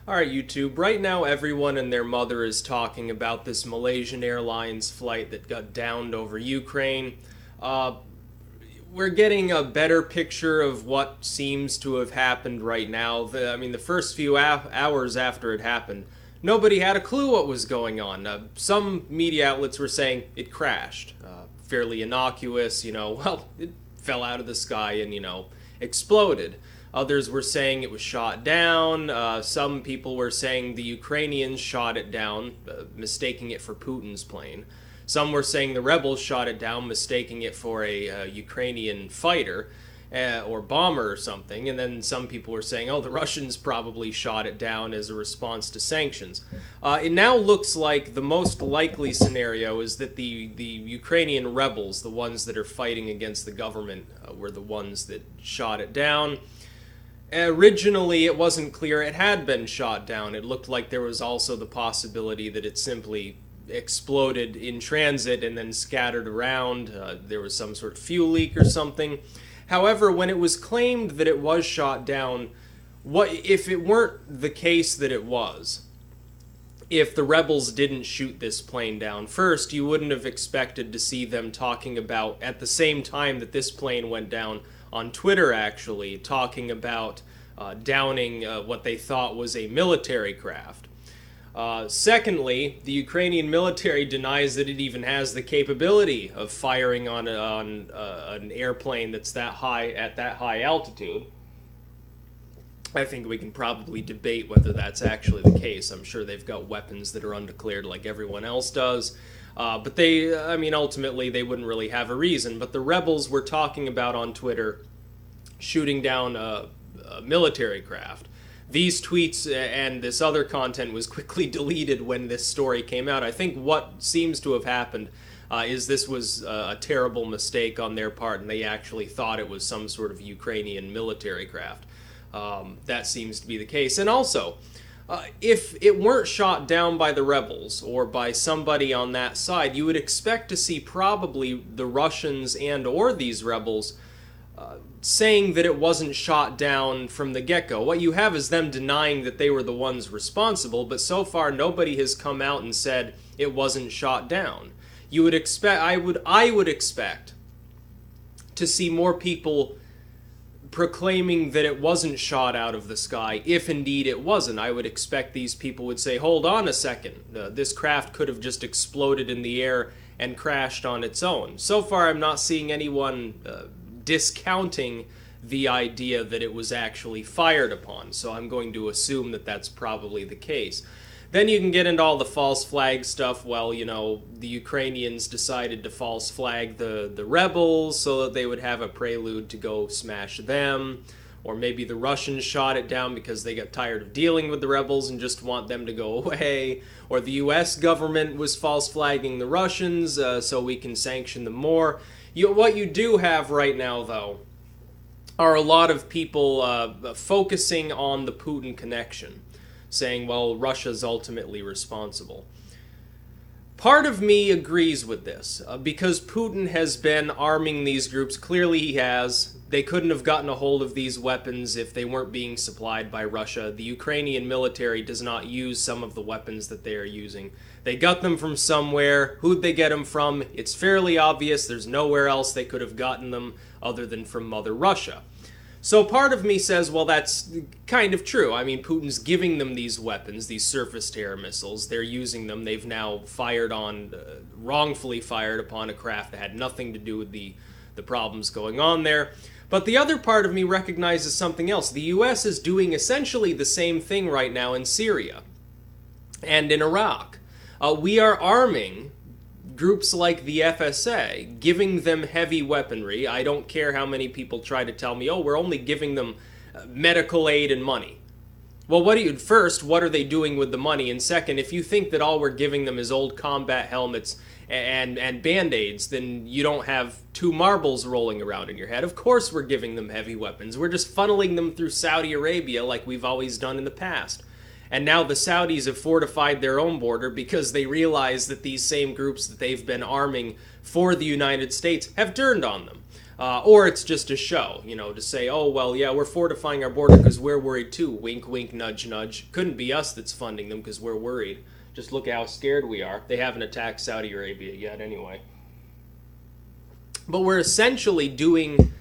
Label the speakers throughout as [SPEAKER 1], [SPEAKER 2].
[SPEAKER 1] Alright, YouTube. Right now, everyone and their mother is talking about this Malaysian Airlines flight that got downed over Ukraine. We're getting a better picture of what seems to have happened right now. The first few hours after it happened, nobody had a clue what was going on. Some media outlets were saying it crashed. Fairly innocuous, well, it fell out of the sky and, exploded. Others were saying it was shot down. Some people were saying the Ukrainians shot it down, mistaking it for Putin's plane. Some were saying the rebels shot it down, mistaking it for a Ukrainian fighter or bomber or something. And then some people were saying, oh, the Russians probably shot it down as a response to sanctions. It now looks like the most likely scenario is that the Ukrainian rebels, the ones that are fighting against the government, were the ones that shot it down. Originally, it wasn't clear it had been shot down. It looked like there was also the possibility that it simply exploded in transit and then scattered around. There was some sort of fuel leak or something. However, when it was claimed that it was shot down, if it weren't the case that it was, if the rebels didn't shoot this plane down first, you wouldn't have expected to see them talking about, at the same time that this plane went down, on Twitter actually, talking about downing what they thought was a military craft. Secondly, the Ukrainian military denies that it even has the capability of firing on an airplane that's that high at that high altitude. I think we can probably debate whether that's actually the case. I'm sure they've got weapons that are undeclared like everyone else does. But ultimately they wouldn't really have a reason. But the rebels were talking about on Twitter shooting down a military craft. These tweets and this other content was quickly deleted when this story came out. I think what seems to have happened is this was a terrible mistake on their part, and they actually thought it was some sort of Ukrainian military craft. That seems to be the case. And also, if it weren't shot down by the rebels or by somebody on that side, you would expect to see probably the Russians and or these rebels saying that it wasn't shot down from the get-go. What you have is them denying that they were the ones responsible, but so far nobody has come out and said it wasn't shot down. You would expect, I would expect to see more people proclaiming that it wasn't shot out of the sky, if indeed it wasn't. I would expect these people would say, hold on a second, this craft could have just exploded in the air and crashed on its own. So far I'm not seeing anyone discounting the idea that it was actually fired upon, so I'm going to assume that that's probably the case. Then you can get into all the false flag stuff. Well, the Ukrainians decided to false flag the rebels so that they would have a prelude to go smash them. Or maybe the Russians shot it down because they got tired of dealing with the rebels and just want them to go away. Or the US government was false flagging the Russians so we can sanction them more. What you do have right now, though, are a lot of people focusing on the Putin connection, saying, well, Russia's ultimately responsible. Part of me agrees with this, because Putin has been arming these groups. Clearly he has. They couldn't have gotten a hold of these weapons if they weren't being supplied by Russia. The Ukrainian military does not use some of the weapons that they are using. They got them from somewhere. Who'd they get them from? It's fairly obvious. There's nowhere else they could have gotten them other than from Mother Russia. So part of me says, well, that's kind of true. I mean, Putin's giving them these weapons, these surface-to-air missiles. They're using them. They've now wrongfully fired upon a craft that had nothing to do with the problems going on there. But the other part of me recognizes something else. The U.S. is doing essentially the same thing right now in Syria and in Iraq. We are arming groups like the FSA, giving them heavy weaponry. I don't care how many people try to tell me, oh, we're only giving them medical aid and money. Well, first, what are they doing with the money? And second, if you think that all we're giving them is old combat helmets and Band-Aids, then you don't have two marbles rolling around in your head. Of course we're giving them heavy weapons. We're just funneling them through Saudi Arabia like we've always done in the past. And now the Saudis have fortified their own border because they realize that these same groups that they've been arming for the United States have turned on them. Or it's just a show, to say, oh, well, yeah, we're fortifying our border because we're worried too. Wink, wink, nudge, nudge. Couldn't be us that's funding them because we're worried. Just look at how scared we are. They haven't attacked Saudi Arabia yet anyway. But we're essentially doing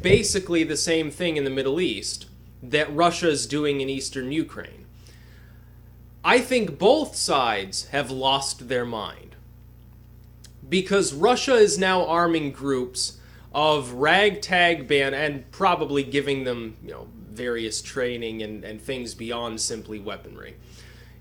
[SPEAKER 1] basically the same thing in the Middle East that Russia is doing in eastern Ukraine. I think both sides have lost their mind because Russia is now arming groups of ragtag band and probably giving them, various training and things beyond simply weaponry,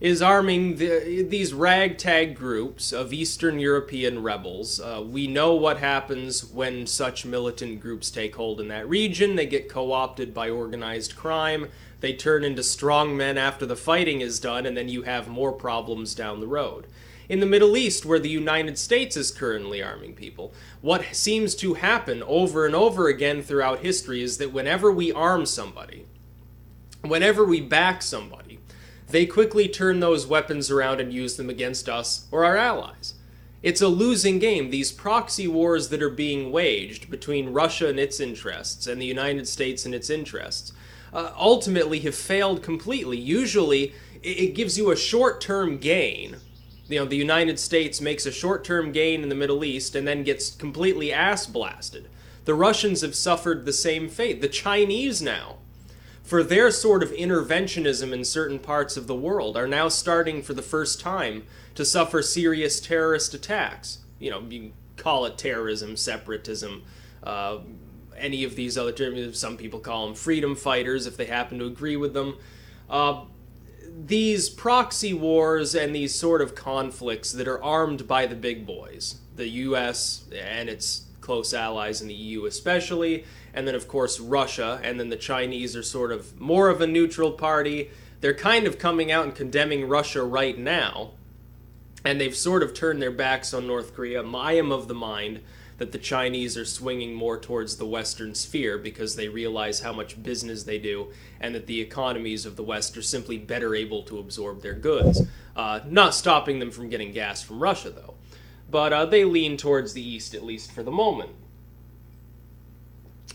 [SPEAKER 1] is arming these ragtag groups of Eastern European rebels. We know what happens when such militant groups take hold in that region. They get co-opted by organized crime. They turn into strongmen after the fighting is done, and then you have more problems down the road. In the Middle East, where the United States is currently arming people, what seems to happen over and over again throughout history is that whenever we arm somebody, whenever we back somebody, they quickly turn those weapons around and use them against us or our allies. It's a losing game. These proxy wars that are being waged between Russia and its interests and the United States and its interests ultimately have failed completely. Usually, it gives you a short-term gain. The United States makes a short-term gain in the Middle East and then gets completely ass-blasted. The Russians have suffered the same fate. The Chinese now, for their sort of interventionism in certain parts of the world, are now starting for the first time to suffer serious terrorist attacks. You can call it terrorism, separatism, any of these other terms. Some people call them freedom fighters if they happen to agree with them. These proxy wars and these sort of conflicts that are armed by the big boys, the US and its close allies in the EU especially, and then of course Russia, and then the Chinese are sort of more of a neutral party. They're kind of coming out and condemning Russia right now, and they've sort of turned their backs on North Korea. I am of the mind that the Chinese are swinging more towards the Western sphere because they realize how much business they do and that the economies of the West are simply better able to absorb their goods. Not stopping them from getting gas from Russia, though. But they lean towards the East, at least for the moment.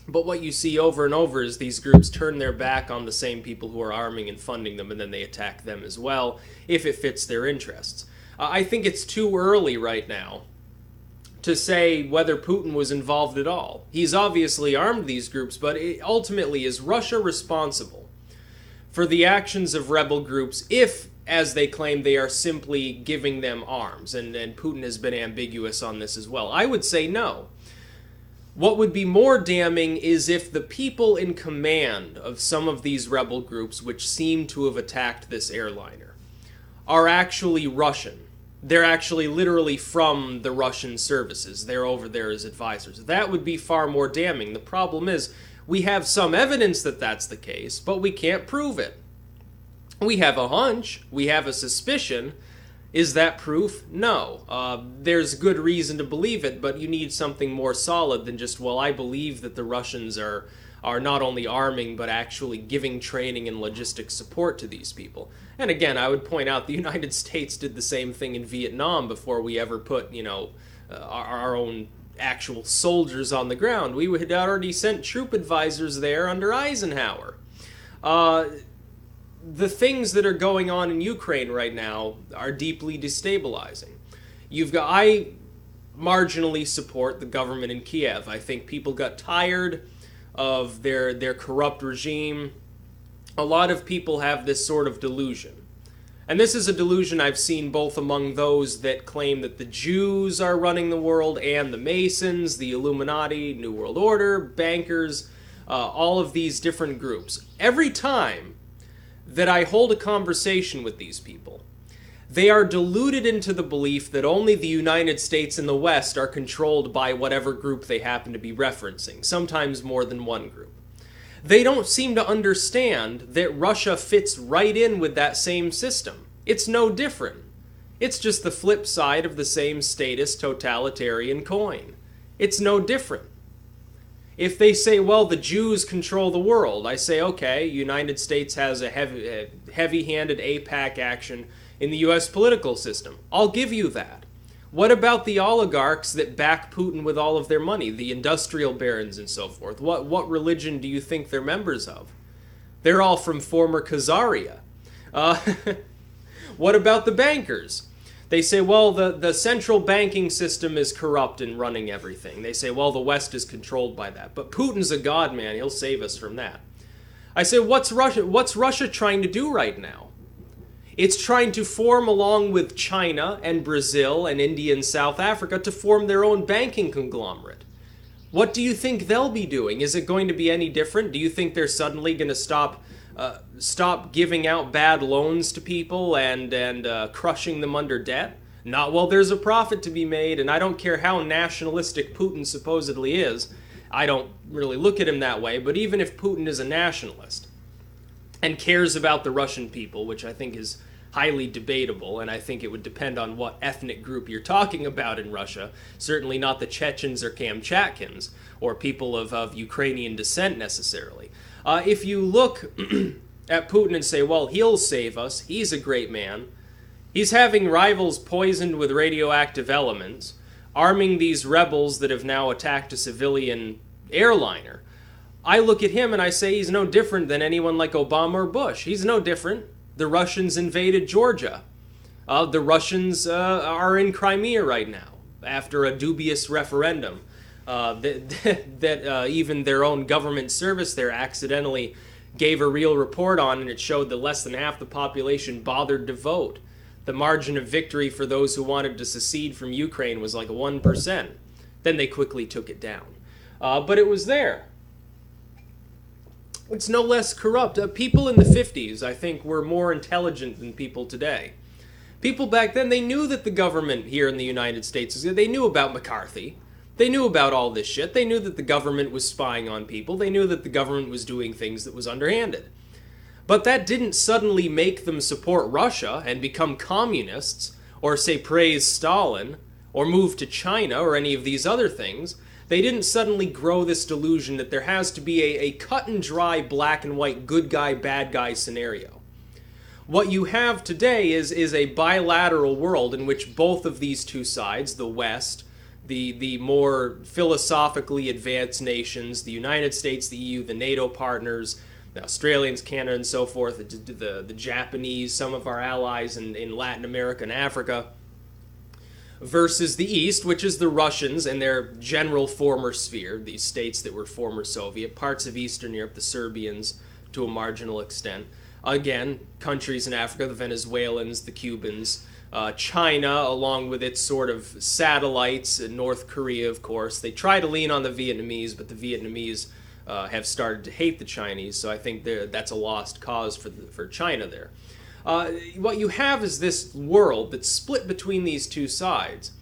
[SPEAKER 1] But what you see over and over is these groups turn their back on the same people who are arming and funding them, and then they attack them as well, if it fits their interests. I think it's too early right now to say whether Putin was involved at all. He's obviously armed these groups, but ultimately, is Russia responsible for the actions of rebel groups if, as they claim, they are simply giving them arms? And Putin has been ambiguous on this as well. I would say no. What would be more damning is if the people in command of some of these rebel groups, which seem to have attacked this airliner, are actually Russian. They're actually literally from the Russian services. They're over there as advisors. That would be far more damning. The problem is, we have some evidence that that's the case, but we can't prove it. We have a hunch. We have a suspicion. Is that proof? No. There's good reason to believe it, but you need something more solid than just, well, I believe that the Russians are not only arming, but actually giving training and logistic support to these people. And again, I would point out the United States did the same thing in Vietnam before we ever put, our own actual soldiers on the ground. We had already sent troop advisors there under Eisenhower. The things that are going on in Ukraine right now are deeply destabilizing. I marginally support the government in Kiev. I think people got tired of their corrupt regime. A lot of people have this sort of delusion. And this is a delusion I've seen both among those that claim that the Jews are running the world and the Masons, the Illuminati, New World Order, bankers, all of these different groups. Every time that I hold a conversation with these people, they are deluded into the belief that only the United States and the West are controlled by whatever group they happen to be referencing, sometimes more than one group. They don't seem to understand that Russia fits right in with that same system. It's no different. It's just the flip side of the same status totalitarian coin. It's no different. If they say, well, the Jews control the world, I say, okay, United States has a heavy-handed APAC action in the U.S. political system. I'll give you that. What about the oligarchs that back Putin with all of their money, the industrial barons and so forth? What religion do you think they're members of? They're all from former Khazaria. Uh, what about the bankers? They say, well, the central banking system is corrupt in running everything. They say, well, the West is controlled by that. But Putin's a god, man. He'll save us from that. I say, what's Russia trying to do right now? It's trying to form, along with China and Brazil and India and South Africa, to form their own banking conglomerate. What do you think they'll be doing? Is it going to be any different? Do you think they're suddenly going to stop giving out bad loans to people and crushing them under debt? Not while there's a profit to be made, and I don't care how nationalistic Putin supposedly is. I don't really look at him that way, but even if Putin is a nationalist and cares about the Russian people, which I think is highly debatable, and I think it would depend on what ethnic group you're talking about in Russia. Certainly not the Chechens or Kamchatkans, or people of Ukrainian descent necessarily. If you look at Putin and say, well, he'll save us, he's a great man, he's having rivals poisoned with radioactive elements, arming these rebels that have now attacked a civilian airliner, I look at him and I say he's no different than anyone like Obama or Bush. He's no different. The Russians invaded Georgia. The Russians are in Crimea right now after a dubious referendum that even their own government service there accidentally gave a real report on, and it showed that less than half the population bothered to vote. The margin of victory for those who wanted to secede from Ukraine was like 1%. Then they quickly took it down. But it was there. It's no less corrupt. People in the 50s, I think, were more intelligent than people today. People back then, they knew that the government here in the United States, they knew about McCarthy. They knew about all this shit. They knew that the government was spying on people. They knew that the government was doing things that was underhanded. But that didn't suddenly make them support Russia and become communists, or say praise Stalin, or move to China, or any of these other things. They didn't suddenly grow this delusion that there has to be a cut and dry black and white good guy, bad guy scenario. What you have today is a bilateral world in which both of these two sides, the West, the more philosophically advanced nations, the United States, the EU, the NATO partners, the Australians, Canada, and so forth, the Japanese, some of our allies in Latin America and Africa, versus the East, which is the Russians and their general former sphere, these states that were former Soviet, parts of Eastern Europe, the Serbians to a marginal extent. Again, countries in Africa, the Venezuelans, the Cubans, China, along with its sort of satellites, and North Korea, of course. They try to lean on the Vietnamese, but the Vietnamese have started to hate the Chinese, so I think that's a lost cause for China there. What you have is this world that's split between these two sides.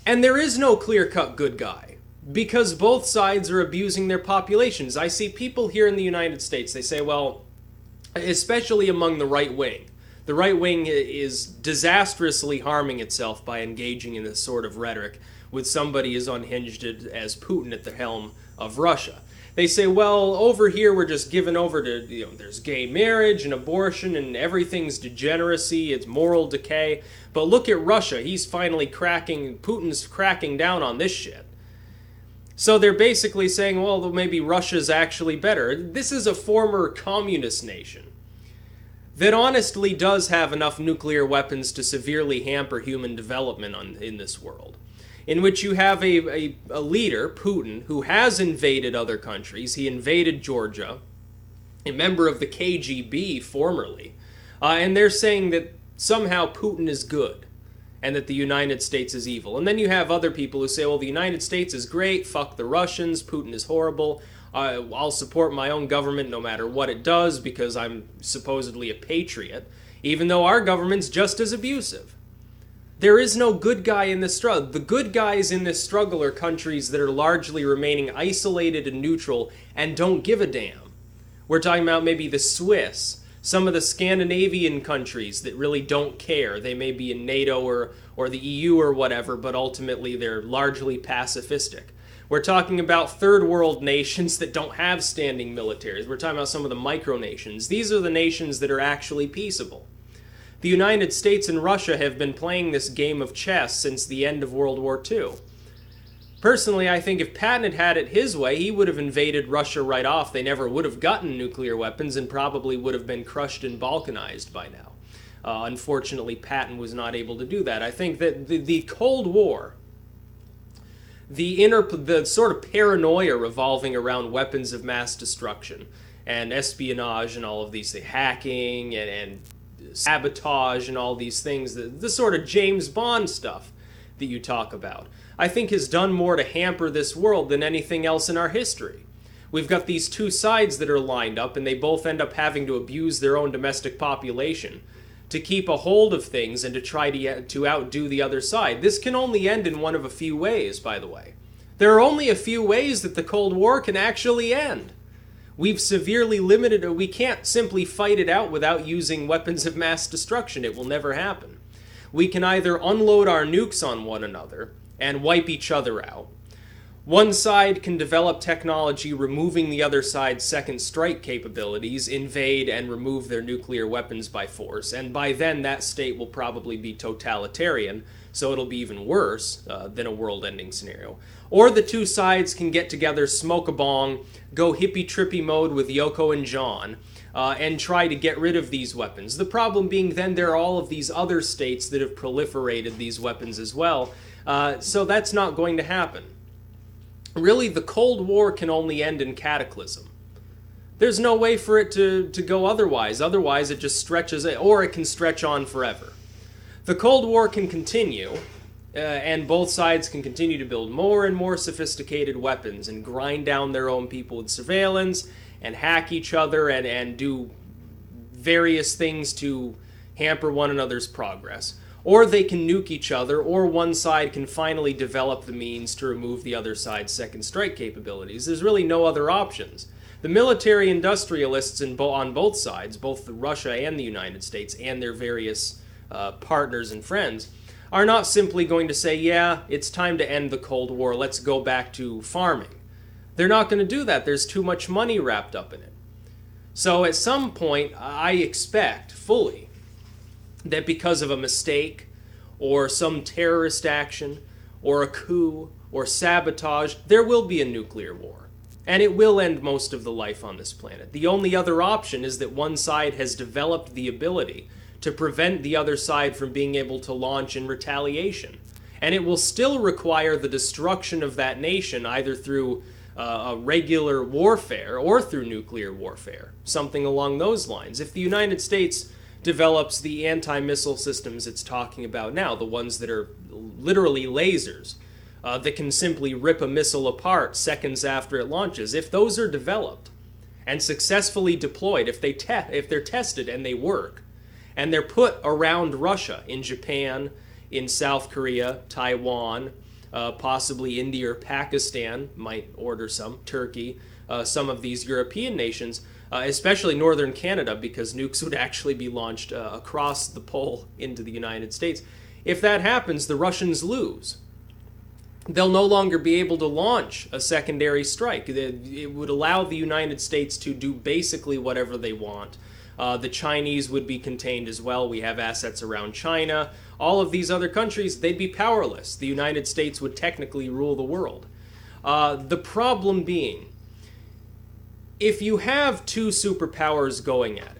[SPEAKER 1] And there is no clear-cut good guy, because both sides are abusing their populations. I see people here in the United States, they say, well, especially among the right wing is disastrously harming itself by engaging in this sort of rhetoric with somebody as unhinged as Putin at the helm of Russia. They say, well, over here we're just given over to, there's gay marriage and abortion and everything's degeneracy, it's moral decay. But look at Russia, Putin's cracking down on this shit. So they're basically saying, well, maybe Russia's actually better. This is a former communist nation that honestly does have enough nuclear weapons to severely hamper human development in this world, in which you have a leader, Putin, who has invaded other countries. He invaded Georgia, a member of the KGB formerly, and they're saying that somehow Putin is good and that the United States is evil. And then you have other people who say, well, the United States is great, fuck the Russians, Putin is horrible, I'll support my own government no matter what it does because I'm supposedly a patriot, even though our government's just as abusive. There is no good guy in this struggle. The good guys in this struggle are countries that are largely remaining isolated and neutral and don't give a damn. We're talking about maybe the Swiss, some of the Scandinavian countries that really don't care. They may be in NATO or the EU or whatever, but ultimately they're largely pacifistic. We're talking about third world nations that don't have standing militaries. We're talking about some of the micronations. These are the nations that are actually peaceable. The United States and Russia have been playing this game of chess since the end of World War II. Personally, I think if Patton had had it his way, he would have invaded Russia right off. They never would have gotten nuclear weapons and probably would have been crushed and balkanized by now. Unfortunately, Patton was not able to do that. I think that the Cold War, the sort of paranoia revolving around weapons of mass destruction and espionage and all of these things, hacking and sabotage and all these things, the sort of James Bond stuff that you talk about, I think has done more to hamper this world than anything else in our history. We've got these two sides that are lined up, and they both end up having to abuse their own domestic population to keep a hold of things and to try to outdo the other side. This can only end in one of a few ways, by the way. There are only a few ways that the Cold War can actually end. We've severely limited it. We can't simply fight it out without using weapons of mass destruction. It will never happen. We can either unload our nukes on one another and wipe each other out. One side can develop technology removing the other side's second strike capabilities, invade and remove their nuclear weapons by force, and by then that state will probably be totalitarian, so it'll be even worse than a world-ending scenario. Or the two sides can get together, smoke a bong, go hippie-trippy mode with Yoko and John, and try to get rid of these weapons. The problem being then there are all of these other states that have proliferated these weapons as well, so that's not going to happen. Really, the Cold War can only end in cataclysm. There's no way for it to go otherwise. Otherwise, it just stretches, or it can stretch on forever. The Cold War can continue, and both sides can continue to build more and more sophisticated weapons and grind down their own people with surveillance and hack each other and do various things to hamper one another's progress. Or they can nuke each other, or one side can finally develop the means to remove the other side's second strike capabilities. There's really no other options. The military industrialists on both sides, both Russia and the United States and their various partners and friends, are not simply going to say, yeah, it's time to end the Cold War, let's go back to farming. They're not going to do that. There's too much money wrapped up in it. So at some point, I expect fully that because of a mistake or some terrorist action or a coup or sabotage, there will be a nuclear war. And it will end most of the life on this planet. The only other option is that one side has developed the ability to prevent the other side from being able to launch in retaliation. And it will still require the destruction of that nation either through a regular warfare or through nuclear warfare, something along those lines. If the United States develops the anti-missile systems it's talking about now, the ones that are literally lasers, that can simply rip a missile apart seconds after it launches, if those are developed and successfully deployed, if they're tested and they work, and they're put around Russia, in Japan, in South Korea, Taiwan, possibly India or Pakistan, might order some, Turkey, some of these European nations, especially northern Canada, because nukes would actually be launched across the pole into the United States. If that happens, the Russians lose. They'll no longer be able to launch a secondary strike. It would allow the United States to do basically whatever they want. The Chinese would be contained as well. We have assets around China. All of these other countries, they'd be powerless. The United States would technically rule the world. The problem being, if you have two superpowers going at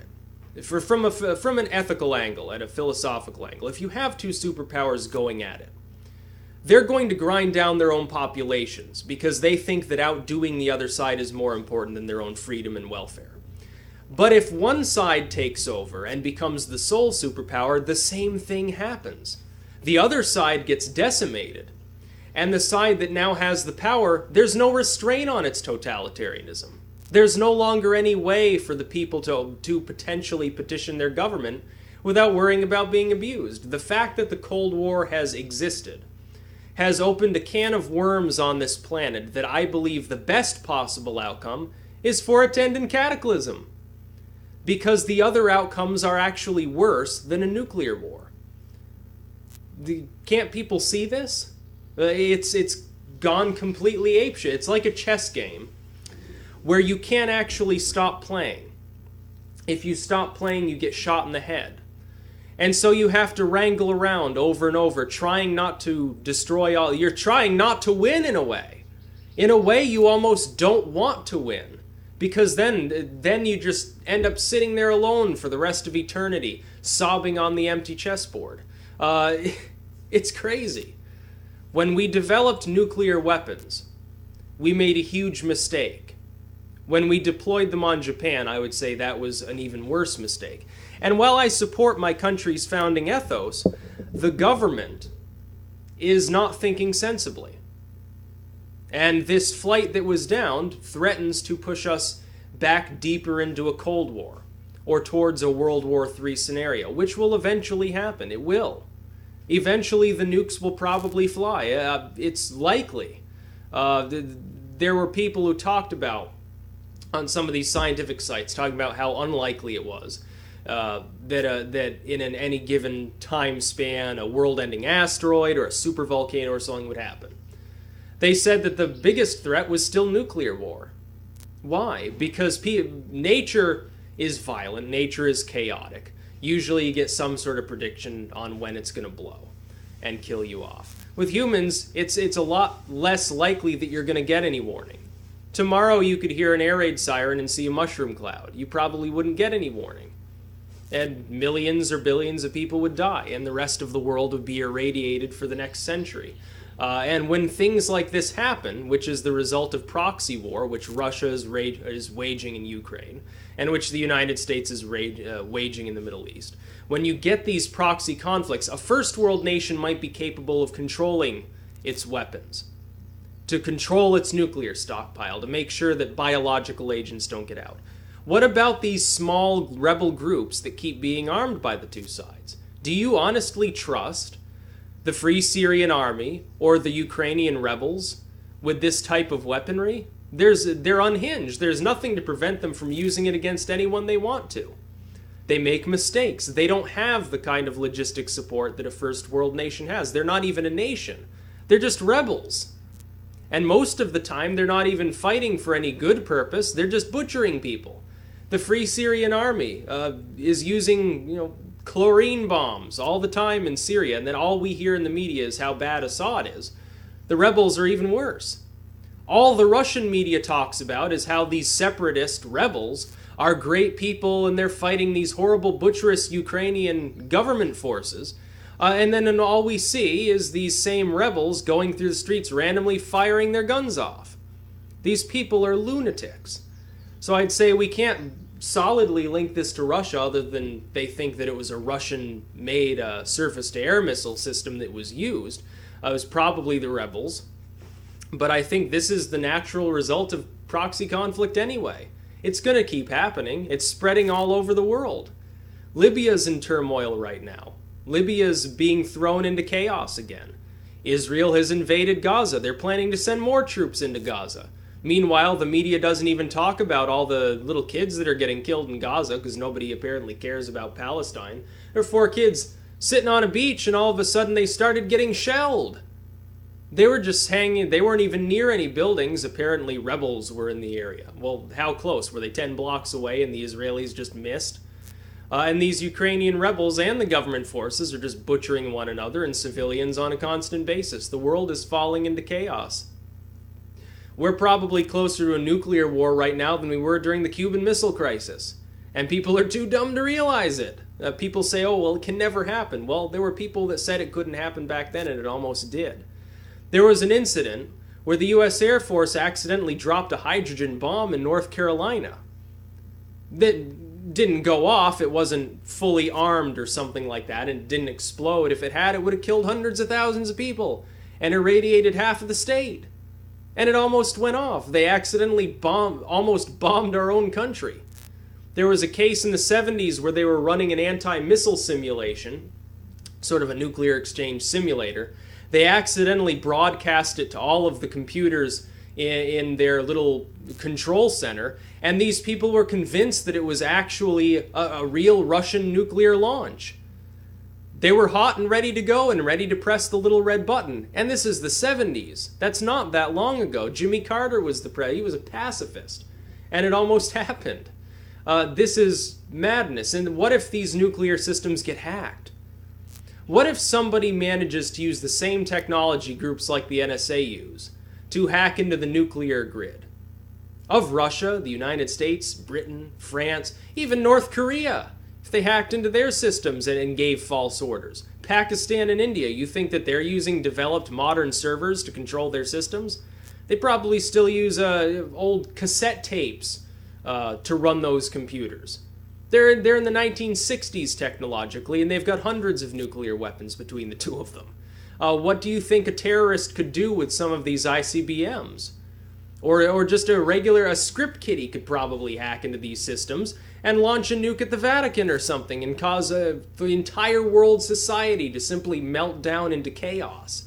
[SPEAKER 1] it, from an ethical angle, at a philosophical angle, if you have two superpowers going at it, they're going to grind down their own populations because they think that outdoing the other side is more important than their own freedom and welfare. But if one side takes over and becomes the sole superpower, the same thing happens. The other side gets decimated. And the side that now has the power, there's no restraint on its totalitarianism. There's no longer any way for the people to potentially petition their government without worrying about being abused. The fact that the Cold War has existed has opened a can of worms on this planet that I believe the best possible outcome is for it to end in cataclysm. Because the other outcomes are actually worse than a nuclear war. Can't people see this? It's gone completely apeshit. It's like a chess game where you can't actually stop playing. If you stop playing, you get shot in the head. And so you have to wrangle around over and over, trying not to destroy all. You're trying not to win in a way. In a way, you almost don't want to win. Because then you just end up sitting there alone for the rest of eternity, sobbing on the empty chessboard. It's crazy. When we developed nuclear weapons, we made a huge mistake. When we deployed them on Japan, I would say that was an even worse mistake. And while I support my country's founding ethos, the government is not thinking sensibly. And this flight that was downed threatens to push us back deeper into a Cold War or towards a World War III scenario, which will eventually happen. It will. Eventually, the nukes will probably fly. It's likely. There were people who talked about, on some of these scientific sites, talking about how unlikely it was that in any given time span, a world-ending asteroid or a supervolcano or something would happen. They said that the biggest threat was still nuclear war. Why? Because nature is violent, nature is chaotic. Usually you get some sort of prediction on when it's going to blow and kill you off. With humans, it's a lot less likely that you're going to get any warning. Tomorrow you could hear an air raid siren and see a mushroom cloud. You probably wouldn't get any warning. And millions or billions of people would die, and the rest of the world would be irradiated for the next century. And when things like this happen, which is the result of proxy war, which Russia is waging in Ukraine, and which the United States is waging in the Middle East, when you get these proxy conflicts, a first world nation might be capable of controlling its weapons, to control its nuclear stockpile, to make sure that biological agents don't get out. What about these small rebel groups that keep being armed by the two sides? Do you honestly trust the Free Syrian Army or the Ukrainian rebels with this type of weaponry? They're unhinged. There's nothing to prevent them from using it against anyone they want to. They make mistakes. They don't have the kind of logistic support that a first world nation has. They're not even a nation. They're just rebels. And most of the time, they're not even fighting for any good purpose. They're just butchering people. The Free Syrian Army is using, chlorine bombs all the time in Syria, and then all we hear in the media is how bad Assad is. The rebels are even worse. All the Russian media talks about is how these separatist rebels are great people and they're fighting these horrible butcherous Ukrainian government forces. And then all we see is these same rebels going through the streets randomly firing their guns off. These people are lunatics. So I'd say we can't solidly link this to Russia other than they think that it was a Russian-made surface-to-air missile system that was used. It was probably the rebels. But I think this is the natural result of proxy conflict anyway. It's going to keep happening. It's spreading all over the world. Libya's in turmoil right now. Libya's being thrown into chaos again. Israel has invaded Gaza. They're planning to send more troops into Gaza. Meanwhile, the media doesn't even talk about all the little kids that are getting killed in Gaza because nobody apparently cares about Palestine. There are 4 kids sitting on a beach and all of a sudden they started getting shelled. They were just hanging. They weren't even near any buildings. Apparently rebels were in the area. Well, how close? Were they 10 blocks away and the Israelis just missed? And these Ukrainian rebels and the government forces are just butchering one another and civilians on a constant basis. The world is falling into chaos. We're probably closer to a nuclear war right now than we were during the Cuban Missile Crisis. And people are too dumb to realize it. People say, oh, well, it can never happen. Well, there were people that said it couldn't happen back then, and it almost did. There was an incident where the U.S. Air Force accidentally dropped a hydrogen bomb in North Carolina. That didn't go off. It wasn't fully armed or something like that, and it didn't explode. If it had, it would have killed hundreds of thousands of people and irradiated half of the state. And it almost went off. They accidentally almost bombed our own country. There was a case in the 70s where they were running an anti-missile simulation, sort of a nuclear exchange simulator. They accidentally broadcast it to all of the computers in their little control center, and these people were convinced that it was actually a real Russian nuclear launch. They were hot and ready to go and ready to press the little red button. And this is the 70s. That's not that long ago. Jimmy Carter was he was a pacifist. And it almost happened. This is madness. And what if these nuclear systems get hacked? What if somebody manages to use the same technology groups like the NSA use to hack into the nuclear grid of Russia, the United States, Britain, France, even North Korea, if they hacked into their systems and gave false orders? Pakistan and India, you think that they're using developed modern servers to control their systems? They probably still use old cassette tapes to run those computers. They're in the 1960s technologically, and they've got hundreds of nuclear weapons between the two of them. What do you think a terrorist could do with some of these ICBMs? Or just a script kiddie could probably hack into these systems and launch a nuke at the Vatican or something and cause the entire world society to simply melt down into chaos.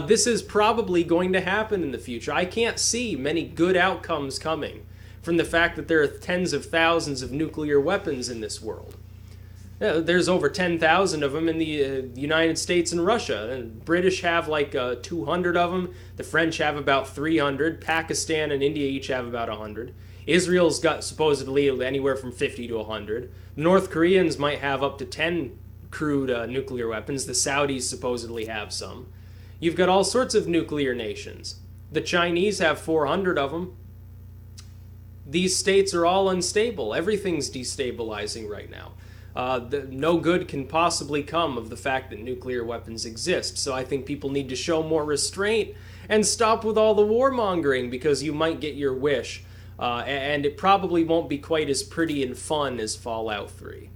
[SPEAKER 1] This is probably going to happen in the future. I can't see many good outcomes coming from the fact that there are tens of thousands of nuclear weapons in this world. There's over 10,000 of them in the United States and Russia. And British have like 200 of them. The French have about 300. Pakistan and India each have about 100. Israel's got supposedly anywhere from 50 to 100. The North Koreans might have up to 10 crude nuclear weapons. The Saudis supposedly have some. You've got all sorts of nuclear nations. The Chinese have 400 of them. These states are all unstable. Everything's destabilizing right now. No good can possibly come of the fact that nuclear weapons exist. So I think people need to show more restraint and stop with all the warmongering, because you might get your wish. And it probably won't be quite as pretty and fun as Fallout 3.